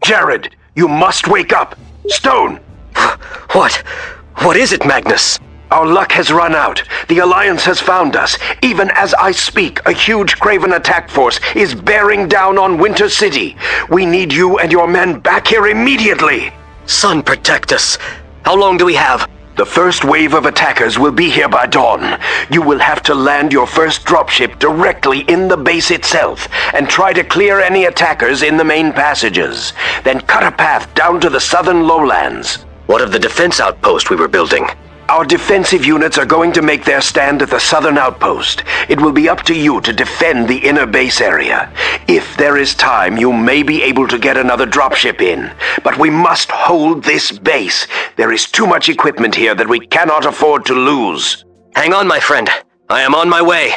Jared, you must wake up! Stone! What? What is it, Magnus? Our luck has run out. The Alliance has found us. Even as I speak, a huge Craven attack force is bearing down on Winter City. We need you and your men back here immediately! Sun, protect us. How long do we have? The first wave of attackers will be here by dawn. You will have to land your first dropship directly in the base itself and try to clear any attackers in the main passages. Then cut a path down to the southern lowlands. What of the defense outpost we were building? Our defensive units are going to make their stand at the southern outpost. It will be up to you to defend the inner base area. If there is time, you may be able to get another dropship in. But we must hold this base. There is too much equipment here that we cannot afford to lose. Hang on, my friend. I am on my way.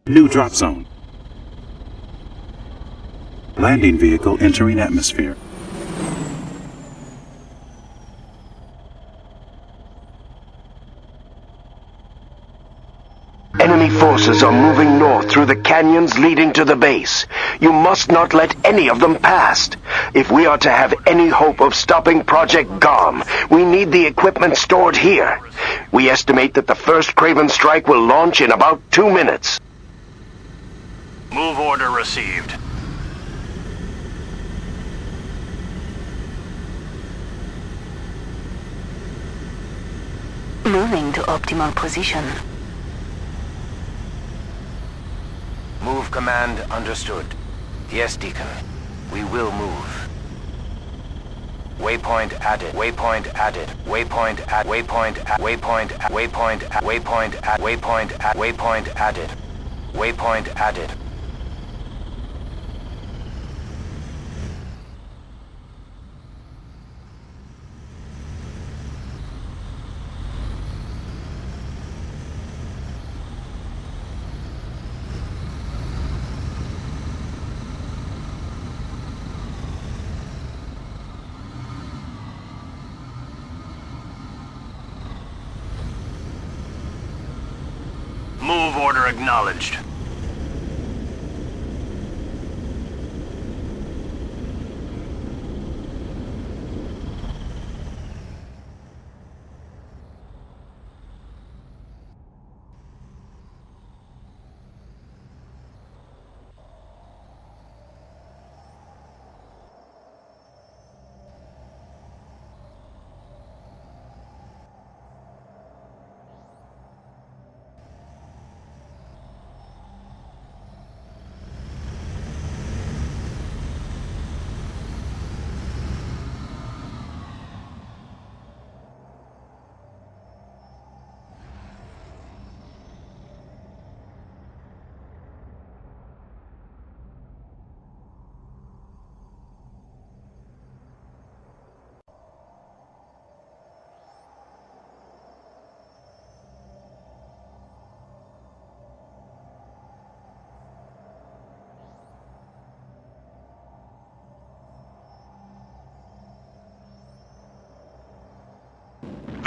New drop zone. Landing vehicle entering atmosphere. Enemy forces are moving north through the canyons leading to the base. You must not let any of them past. If we are to have any hope of stopping Project GOM, we need the equipment stored here. We estimate that the first Craven strike will launch in about 2 minutes. Move order received. Moving to optimal position. Move command understood. Yes, Deacon. We will move. Waypoint added. Waypoint added. Waypoint add. Waypoint add. Waypoint add. Waypoint add. Waypoint add. Waypoint add. Waypoint added. Waypoint added. Move order acknowledged.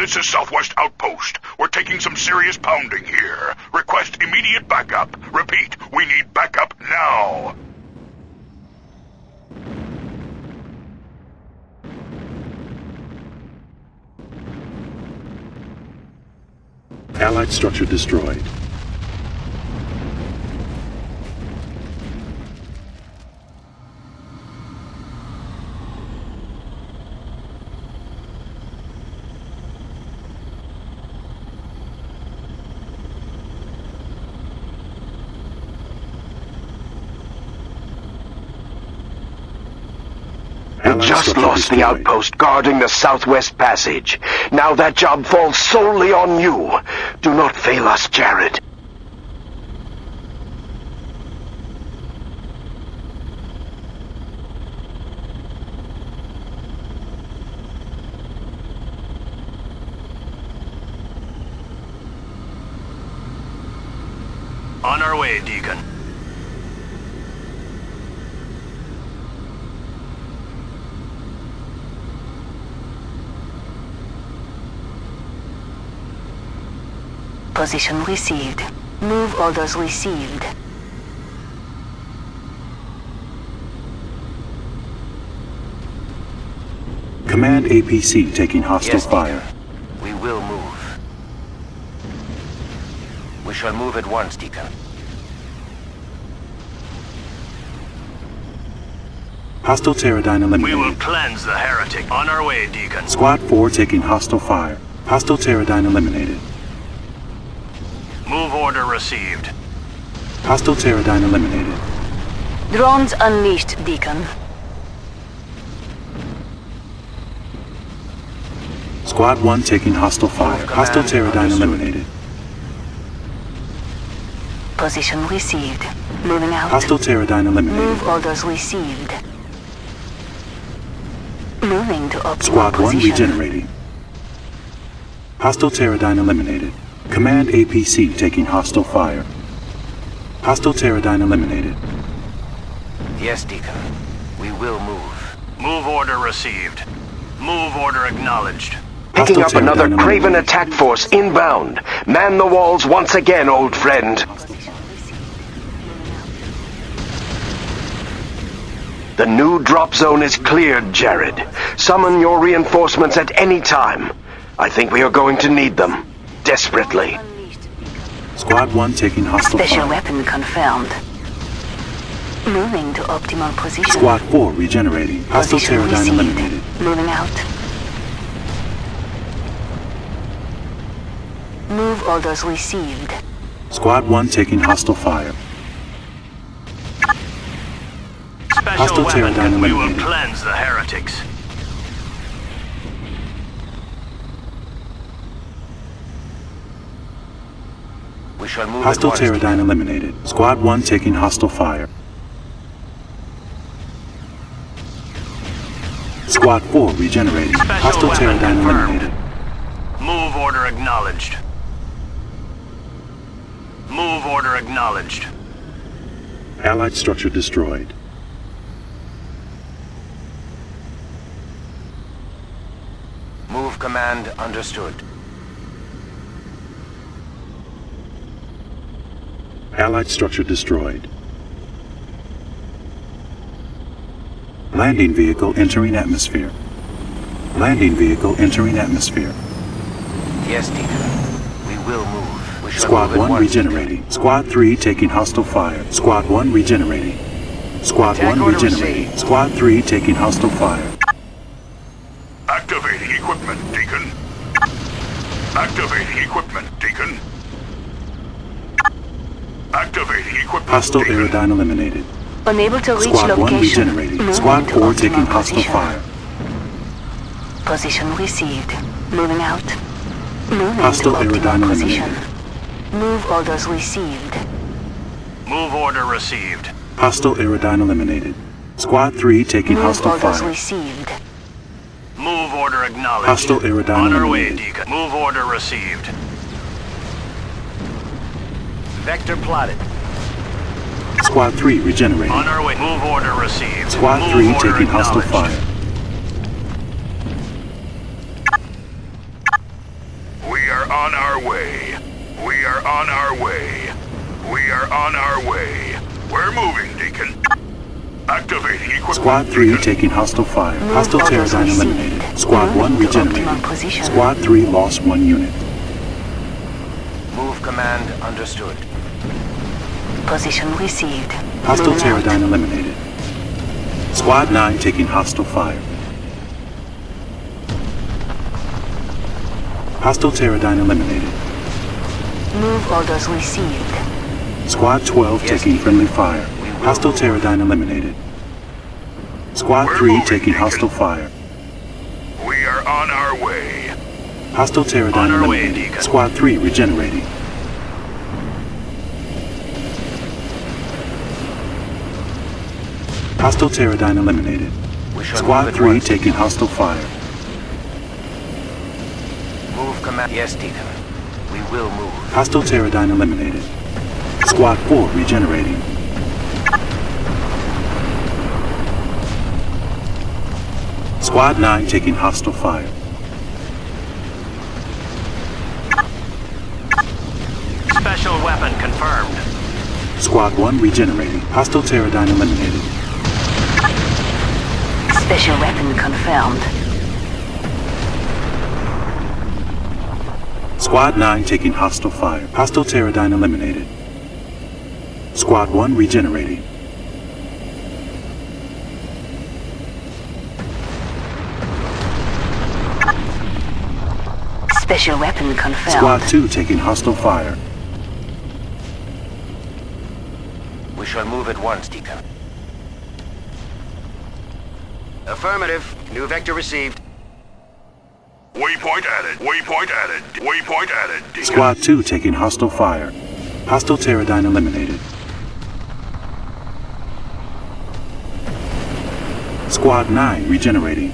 This is Southwest Outpost. We're taking some serious pounding here. Request immediate backup. Repeat, we need backup now. Allied structure destroyed. We just lost the outpost guarding the Southwest Passage. Now that job falls solely on you. Do not fail us, Jared. On our way, Deacon. Position received. Move orders received. Command APC taking hostile Yes, fire. Deacon. We will move. We shall move at once, Deacon. Hostile Pterodine eliminated. We will cleanse the heretic. On our way, Deacon. Squad 4 taking hostile fire. Hostile Pterodine eliminated. Move order received. Hostile Pterodine eliminated. Drones unleashed, Deacon. Squad 1 taking hostile fire. Hostile Pterodine eliminated. Position received. Moving out. Hostile Pterodine eliminated. Move orders received. Moving to optimal Squad 1 position. regenerating. Hostile Pterodine eliminated. Command APC taking hostile fire. Hostile Pterodine eliminated. Yes, Deacon. We will move. Move order received. Move order acknowledged. Picking up Hostile another Pterodine Craven eliminated. attack force inbound. Man the walls once again, old friend. The new drop zone is cleared, Jared. Summon your reinforcements at any time. I think we are going to need them. Desperately. Squad 1 taking hostile Special fire. weapon confirmed. Moving to optimal position. Squad 4 regenerating. Hostile Position Pterodine received. eliminated. Moving out. Move orders received. Squad 1 taking hostile fire. Special Hostile weapon, Pterodine and we will eliminated. cleanse the heretics. We shall move Hostile at once, Pterodine Deacon. eliminated. Squad 1 taking hostile fire. Squad 4 regenerating. Special Hostile weapon Pterodine confirmed. eliminated. Move order acknowledged. Move order acknowledged. Allied structure destroyed. Move command understood. Allied structure destroyed. Landing vehicle entering atmosphere. Landing vehicle entering atmosphere. Yes, Deacon. We will move. We shall Squad move at 1 once, regenerating. Squad 3 taking hostile fire. Squad 1 regenerating. Squad Attack 1 order regenerating. received. Squad 3 taking hostile fire. Activating equipment, Deacon. Activating equipment, Deacon. Activating equipment, Hostile Deacon. Aerodyne eliminated. Unable to reach Squad 1 location. regenerating. Moving Squad to 4 optimal taking hostile position. fire. Position received. Moving out. Moving Hostile to optimal Aerodyne position. eliminated. Move orders received. Move order received. Hostile Aerodyne eliminated. Squad 3 taking Move hostile orders fire. received. Move order acknowledged. Hostile Aerodyne On our way, eliminated. Deacon. Move order received. Vector plotted. Squad 3 regenerating. On our way. Move order received. Squad Move 3 order taking hostile acknowledged. fire. our way. We are on our way. We are on our way. We're moving, Deacon. Activating equipment. Squad 3 Deacon. taking hostile fire. Move Hostile orders Pterodyne received. eliminated. Squad 1 Moving to regenerating. optimal position. Squad 3 lost 1 unit. Move command understood. Position received. Hostile Moving out. Pterodyne eliminated. Squad 9 taking hostile fire. Hostile Pterodyne eliminated. Move orders received. Squad 12 Yes, taking Deacon. friendly fire. We will Hostile move. Pterodyne eliminated. Squad We're 3 moving, taking Deacon. hostile fire. We are on our way. Hostile Pterodyne On our way, eliminated. Deacon. Squad 3 regenerating. Hostile Pterodyne eliminated. We shall Squad move at 3 once, taking Deacon. hostile fire. Move command. Yes, Deacon. We will move. Hostile Pterodyne eliminated. Squad 4 regenerating. Squad 9 taking hostile fire. Special weapon confirmed. Squad 1 regenerating. Hostile Pterodyne eliminated. Special weapon confirmed. Squad 9 taking hostile fire. Hostile Pterodyne eliminated. Squad 1 regenerating. Special weapon confirmed. Squad 2 taking hostile fire. We shall move at once, Deacon. Affirmative. New vector received. Waypoint added. Waypoint added. Waypoint added, Deacon. Squad 2 taking hostile fire. Hostile Pterodyne eliminated. Squad 9 regenerating.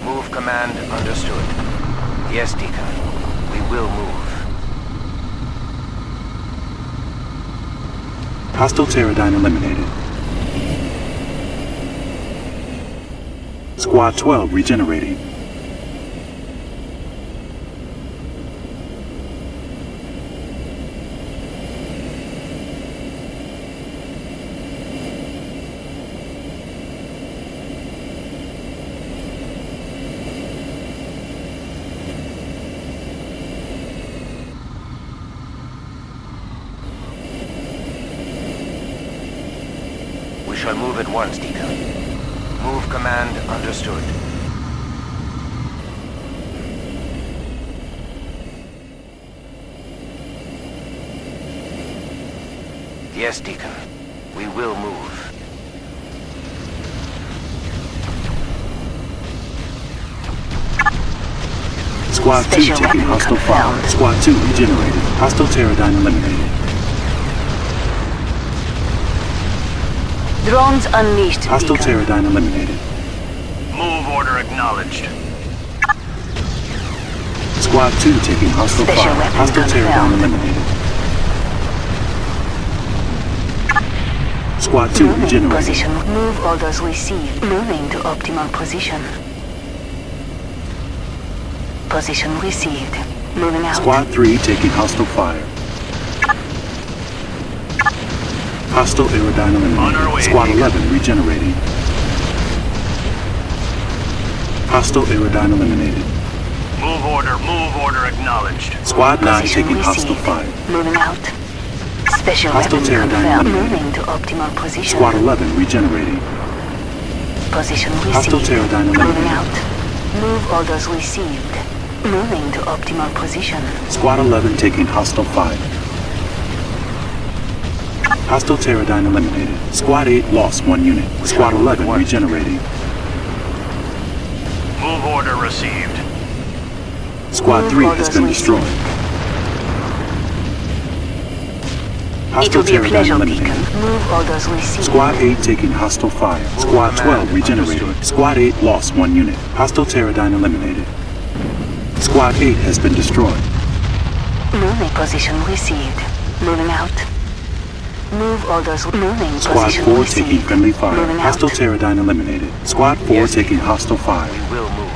Move command understood. Yes, Deacon. We will move. Hostile Pterodyne eliminated. Squad 12 regenerating. We shall move at once, Deacon. Move command understood. Yes, Deacon. We will move. Squad 2 Special taking weapon hostile fire. confirmed. Squad 2 regenerated. Hostile Pterodyne eliminated. Drones unleashed. Hostile Deacon. Pterodyne eliminated. Move order acknowledged. Squad 2 taking hostile Special fire. weapon Hostile Pterodyne confirmed. eliminated. Squad 2 Moving regenerating. position. Move orders received. Moving to optimal position. Position received. Moving out. Squad 3 taking hostile fire. Hostile Aerodyne eliminated. On our way, Squad Deacon. 11 regenerating. Hostile Aerodyne eliminated. Move order acknowledged. Squad 9 Position taking hostile received. fire. Moving out. Special Hostile weapon Pterodyne confirmed. eliminated. Moving to optimal position. Squad 11 regenerating. Position received. Hostile Pterodyne Moving eliminated. out. Move orders received. Moving to optimal position. Squad 11 taking hostile fire. Hostile Pterodyne eliminated. Squad 8 lost 1 unit. Squad 11 regenerating. Move order received. Squad Move 3 has orders been received. destroyed. It Hostile will be a Pterodyne pleasure, eliminated. Deacon. Move orders received. Squad 8 taking hostile fire. Squad 12 regenerating. Squad 8 lost 1 unit. Hostile Pterodyne eliminated. Squad 8 has been destroyed. Moving position received. Moving out. Move orders. Moving. Squad Position 4 received. taking friendly fire. Moving Hostile out. Pterodyne eliminated. Squad 4 Yes, taking Deacon. hostile fire. We will move.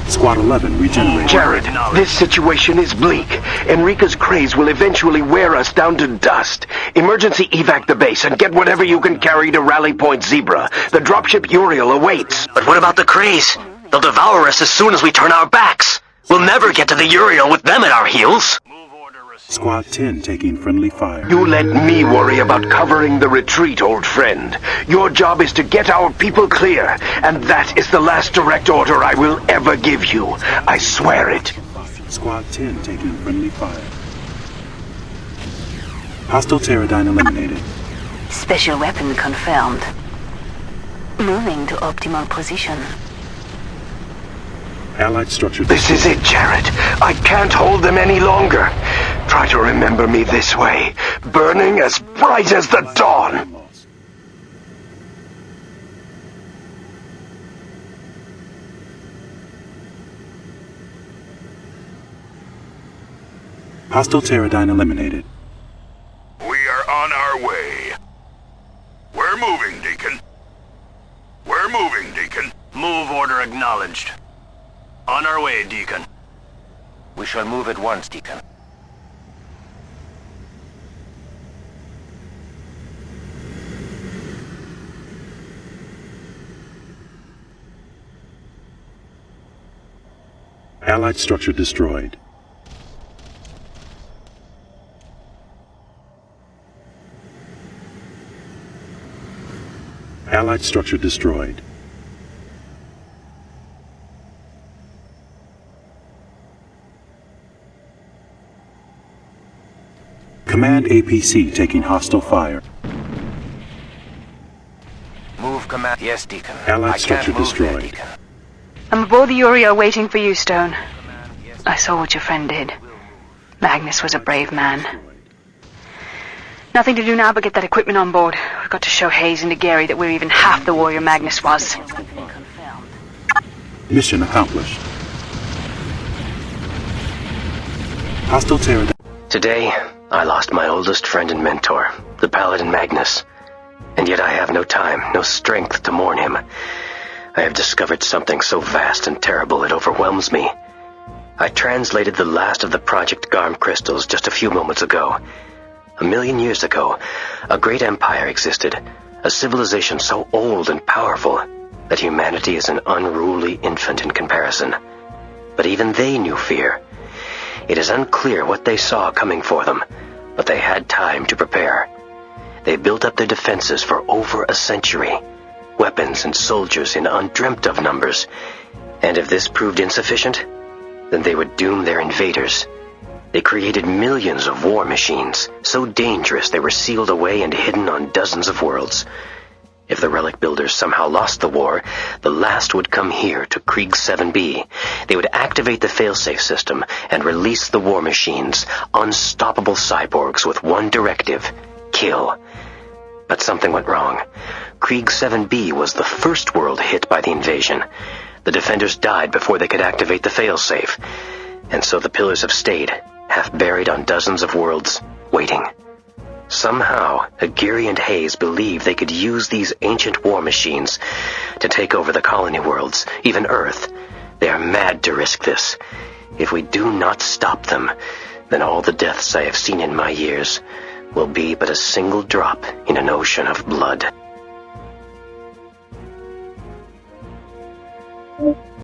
Squad 11 regenerated. Jared, this situation is bleak. Enrica's craze will eventually wear us down to dust. Emergency evac the base and get whatever you can carry to Rally Point Zebra. The dropship Uriel awaits. But what about the Krays? They'll devour us as soon as we turn our backs. We'll never get to the Uriel with them at our heels. Move order received. Squad 10 taking friendly fire. You let me worry about covering the retreat, old friend. Your job is to get our people clear, and that is the last direct order I will ever give you. I swear it. Squad 10 taking friendly fire. Hostile Pterodyne eliminated. Special weapon confirmed. Moving to optimal position. Allied structure This is it, Jared. I can't hold them any longer. Try to remember me this way, burning as bright as the dawn. lost. Hostile Pterodyne eliminated. We are on our way. We're moving, Deacon. We're moving, Deacon. Move order acknowledged. On our way, Deacon. We shall move at once, Deacon. Allied structure destroyed. Allied structure destroyed. Command APC taking hostile fire. Move command. Yes, Deacon. Allied I structure can't move there, destroyed. Deacon. I'm aboard the Uriel waiting for you, Stone. I saw what your friend did. Magnus was a brave man. Nothing to do now but get that equipment on board. We've got to show Hayes and Gary that we're even half the warrior Magnus was. Mission accomplished. Hostile Pterodyne. Today, I lost my oldest friend and mentor, the Paladin Magnus. And yet I have no time, no strength to mourn him. I have discovered something so vast and terrible it overwhelms me. I translated the last of the Project Garm crystals just a few moments ago. 1,000,000 years ago, a great empire existed, a civilization so old and powerful that humanity is an unruly infant in comparison. But even they knew fear. It is unclear what they saw coming for them, but they had time to prepare. They built up their defenses for over a century, weapons and soldiers in undreamt-of numbers, and if this proved insufficient, then they would doom their invaders. They created millions of war machines, so dangerous they were sealed away and hidden on dozens of worlds. If the relic builders somehow lost the war, the last would come here to Krieg 7B. They would activate the failsafe system and release the war machines, unstoppable cyborgs with one directive: kill. But something went wrong. Krieg 7B was the first world hit by the invasion. The defenders died before they could activate the failsafe, and so the pillars have stayed, half buried on dozens of worlds, waiting. Somehow, Aguirre and Hayes believe they could use these ancient war machines to take over the colony worlds, even Earth. They are mad to risk this. If we do not stop them, then all the deaths I have seen in my years will be but a single drop in an ocean of blood.